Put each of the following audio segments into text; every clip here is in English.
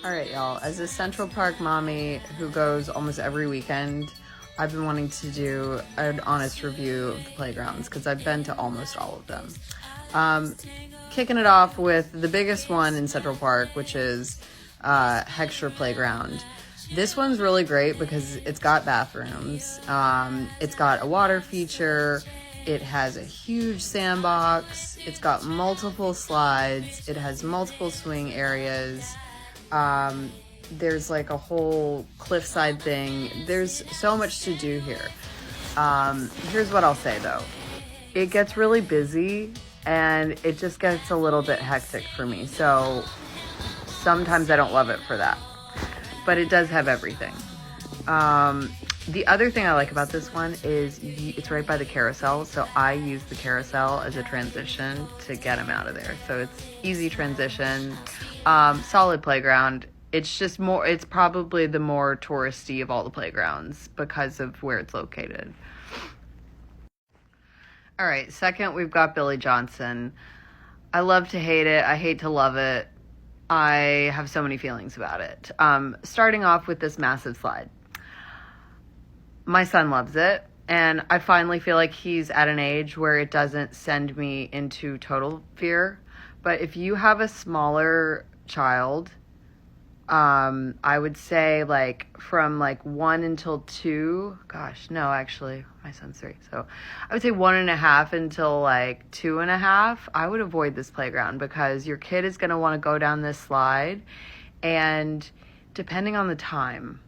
All right, y'all. As a Central Park mommy who goes almost every weekend, I've been wanting to do an honest review of the playgrounds because I've been to almost all of them. Kicking it off with the biggest one in Central Park, which is Heckscher Playground. This one's really great because it's got bathrooms. It's got a water feature. It has a huge sandbox. It's got multiple slides. It has multiple swing areas. There's like a whole cliffside thing. There's so much to do here. Here's what I'll say though. It gets really busy and it just gets a little bit hectic for me. So sometimes I don't love it for that. But it does have everything. The other thing I like about this one is it's right by the carousel. So I use the carousel as a transition to get him out of there. So it's easy transition. Solid playground. It's probably the more touristy of all the playgrounds because of where it's located. All right, second we've got Billy Johnson. I love to hate it. I hate to love it. I have so many feelings about it. Starting off with this massive slide. My son loves it, and I finally feel like he's at an age where it doesn't send me into total fear. But if you have a smaller child, I would say like from like 1 until 2. Gosh, no, actually, my son's 3. So I would say 1.5 until like 2.5. I would avoid this playground because your kid is going to want to go down this slide. And depending on the time,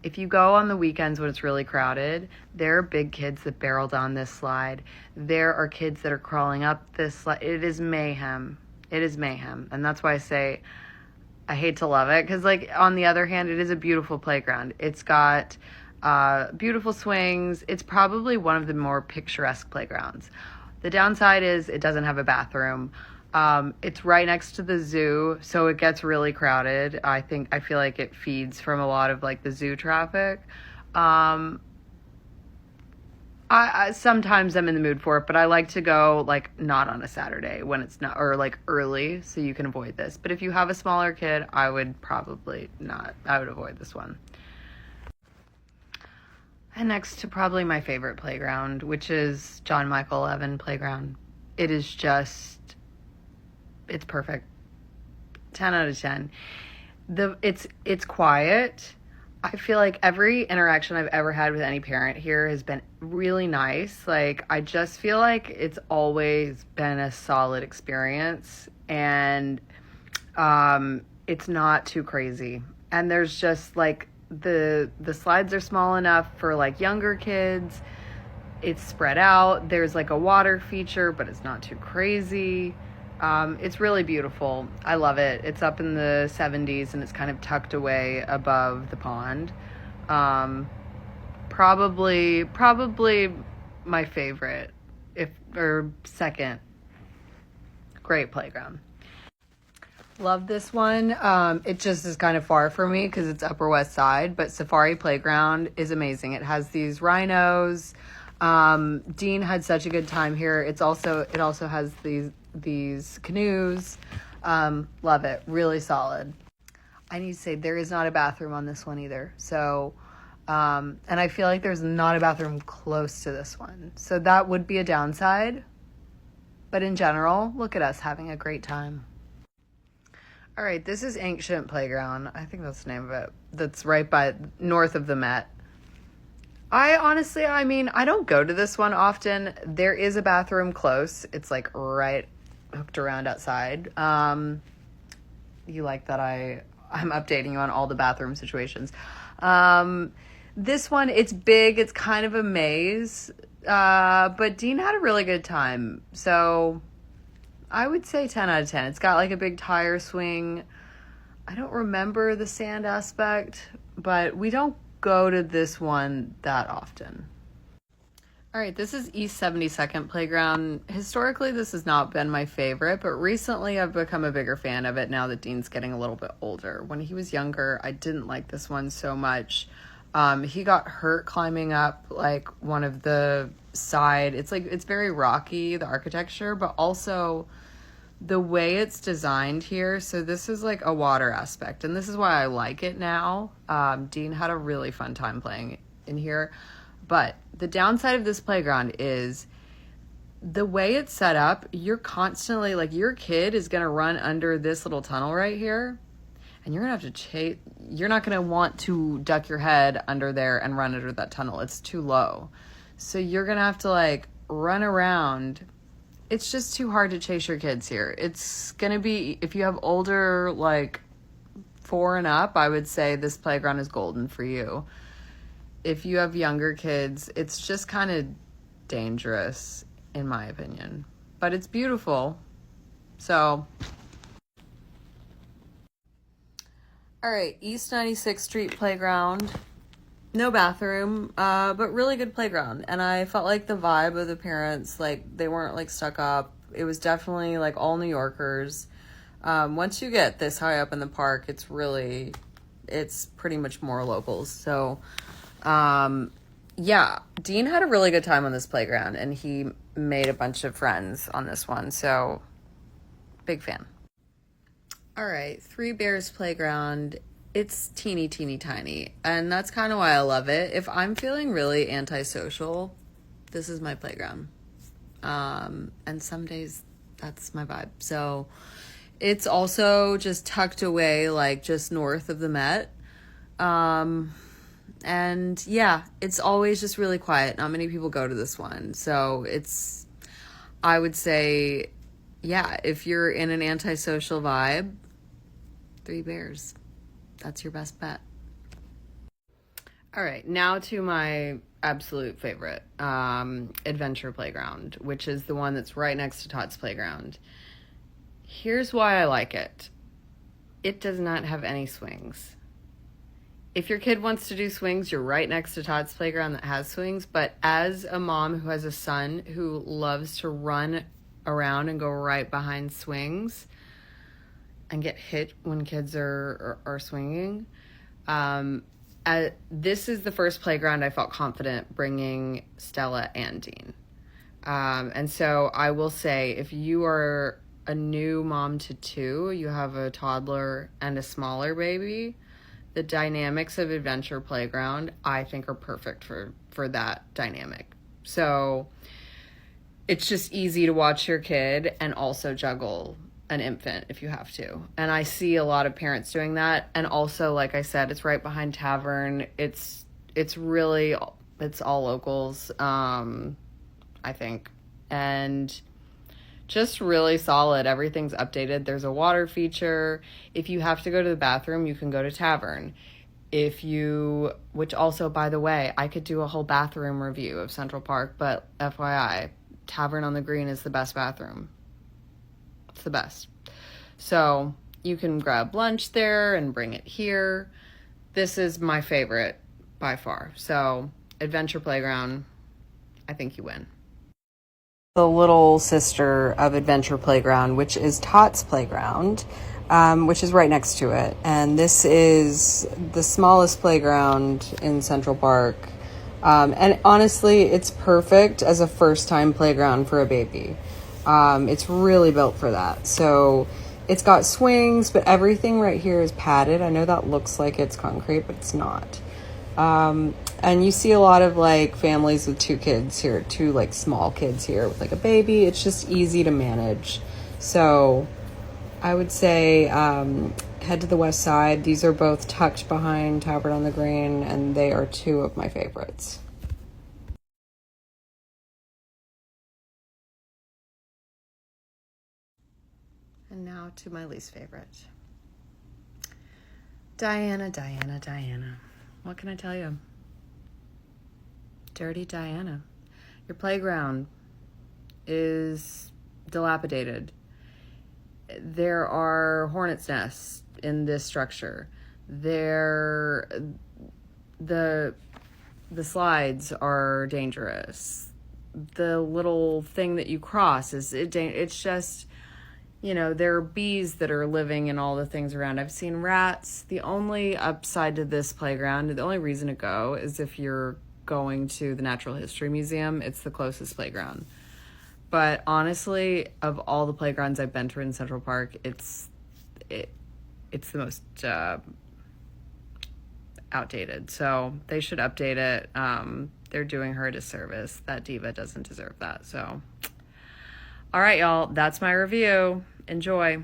if you go on the weekends when it's really crowded, there are big kids that barrel down this slide. There are kids that are crawling up this slide. It is mayhem. It is mayhem. And that's why I say I hate to love it. Because, like, on the other hand, it is a beautiful playground. It's got beautiful swings. It's probably one of the more picturesque playgrounds. The downside is it doesn't have a bathroom. It's right next to the zoo, so it gets really crowded. I feel like it feeds from a lot of like the zoo traffic. I sometimes I'm in the mood for it, but I like to go like not on a Saturday when it's not, or like early, so you can avoid this. But if you have a smaller kid, I would probably not. I would avoid this one. And next to probably my favorite playground, which is John Michael Levin Playground. It is just, it's perfect. 10 out of 10. It's quiet. I feel like every interaction I've ever had with any parent here has been really nice. Like, I just feel like it's always been a solid experience, and it's not too crazy. And there's just like the slides are small enough for like younger kids. It's spread out. There's like a water feature, but it's not too crazy. It's really beautiful. I love it. It's up in the 70s and it's kind of tucked away above the pond. Probably my favorite, or second. Great playground. Love this one. It just is kind of far for me because it's Upper West Side, but Safari Playground is amazing. It has these rhinos. Dean had such a good time here. It also has these canoes. Love it. Really solid. I need to say there is not a bathroom on this one either. So, and I feel like there's not a bathroom close to this one. So that would be a downside. But in general, look at us having a great time. All right, this is Ancient Playground. I think that's the name of it. That's right by north of the Met. I don't go to this one often. There is a bathroom close. It's like right hooked around outside. You like that I'm updating you on all the bathroom situations. This one, it's big. It's kind of a maze. But Dean had a really good time. So I would say 10 out of 10. It's got like a big tire swing. I don't remember the sand aspect, but we don't go to this one that often. All right, this is East 72nd Playground. Historically, this has not been my favorite, but recently I've become a bigger fan of it now that Dean's getting a little bit older. When he was younger, I didn't like this one so much. He got hurt climbing up like one of the side. It's very rocky, the architecture, but also The way it's designed here, so this is like a water aspect, and this is why I like it now. Dean had a really fun time playing in here, but the downside of this playground is the way it's set up. You're constantly, like, your kid is going to run under this little tunnel right here, and you're going to have to chase. You're not going to want to duck your head under there and run under that tunnel. It's too low. So you're going to have to, like, run around. It's just too hard to chase your kids here. It's going to be, if you have older, like 4 and up, I would say this playground is golden for you. If you have younger kids, it's just kind of dangerous, in my opinion. But it's beautiful. So, all right, East 96th Street Playground. No bathroom, but really good playground. And I felt like the vibe of the parents, like, they weren't, like, stuck up. It was definitely, like, all New Yorkers. Once you get this high up in the park, it's pretty much more locals. So, yeah, Dean had a really good time on this playground, and he made a bunch of friends on this one. So, big fan. All right, Three Bears Playground. It's teeny, teeny, tiny, and that's kind of why I love it. If I'm feeling really antisocial, this is my playground. And some days that's my vibe. So it's also just tucked away, like, just north of the Met. And yeah, it's always just really quiet. Not many people go to this one. So I would say, yeah, if you're in an antisocial vibe, Three Bears. That's your best bet. All right, now to my absolute favorite, Adventure Playground, which is the one that's right next to Todd's Playground. Here's why I like it. It does not have any swings. If your kid wants to do swings, you're right next to Todd's Playground that has swings. But as a mom who has a son who loves to run around and go right behind swings and get hit when kids are swinging, this is the first playground I felt confident bringing Stella and Dean. And so I will say, if you are a new mom to 2, you have a toddler and a smaller baby, the dynamics of Adventure Playground, I think, are perfect for that dynamic. So it's just easy to watch your kid and also juggle an infant if you have to. And I see a lot of parents doing that. And also, like I said, it's right behind Tavern. It's all locals, I think. And just really solid. Everything's updated. There's a water feature. If you have to go to the bathroom, you can go to Tavern. Which also, by the way, I could do a whole bathroom review of Central Park, but FYI, Tavern on the Green is the best bathroom. It's the best. So you can grab lunch there and bring it here. This is my favorite by far. So Adventure Playground, I think you win. The little sister of Adventure Playground, which is Tots Playground, which is right next to it. And this is the smallest playground in Central Park. And honestly, it's perfect as a first-time playground for a baby. It's really built for that. So it's got swings, but everything right here is padded. I know that looks like it's concrete, but it's not. And you see a lot of, like, families with 2 kids here, 2 like small kids here with like a baby. It's just easy to manage. So I would say head to the west side. These are both tucked behind Tavern on the Green, and they are 2 of my favorites. And now to my least favorite. Diana. What can I tell you? Dirty Diana. Your playground is dilapidated. There are hornet's nests in this structure. The slides are dangerous. The little thing that you cross it's just, there are bees that are living in all the things around. I've seen rats. The only upside to this playground, the only reason to go is if you're going to the Natural History Museum. It's the closest playground. But honestly, of all the playgrounds I've been to in Central Park, it's the most outdated. So they should update it. They're doing her a disservice. That diva doesn't deserve that. So, all right, y'all. That's my review. Enjoy.